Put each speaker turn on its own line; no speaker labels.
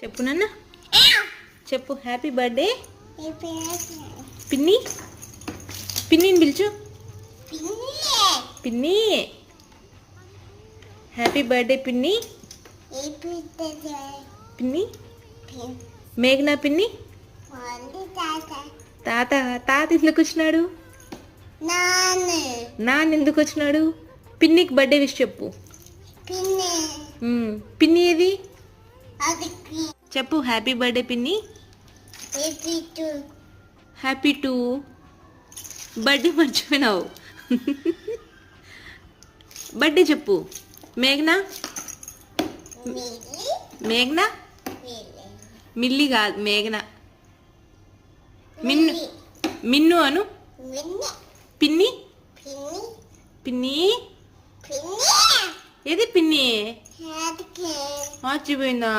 చెప్పు నాన్న, చెప్పు. హ్యాపీ బర్త్డే పిన్ని. పిన్నిని పిలుచు. పిన్ని. హ్యాపీ బర్త్డే పిన్ని. పిన్ని. మేఘనా పిన్ని. తాత. తాత ఎందుకు వచ్చినాడు? నాన్న ఎందుకు వచ్చినాడు? పిన్నికి బర్త్డే విష్ చెప్పు. పిన్ని ఏది చెప్పు. హ్యాపీ బర్త్డే పిన్ని. హ్యాపీ టు బర్త్డే మర్చిపోయినావు. బర్త్డే చెప్పు. మేఘనా. మేఘనా. మిల్లి కాదు, మేఘనా. మిన్ను. మిన్ను అను. పిన్ని. పిన్ని ఏది పిన్ని? మర్చిపోయిందా?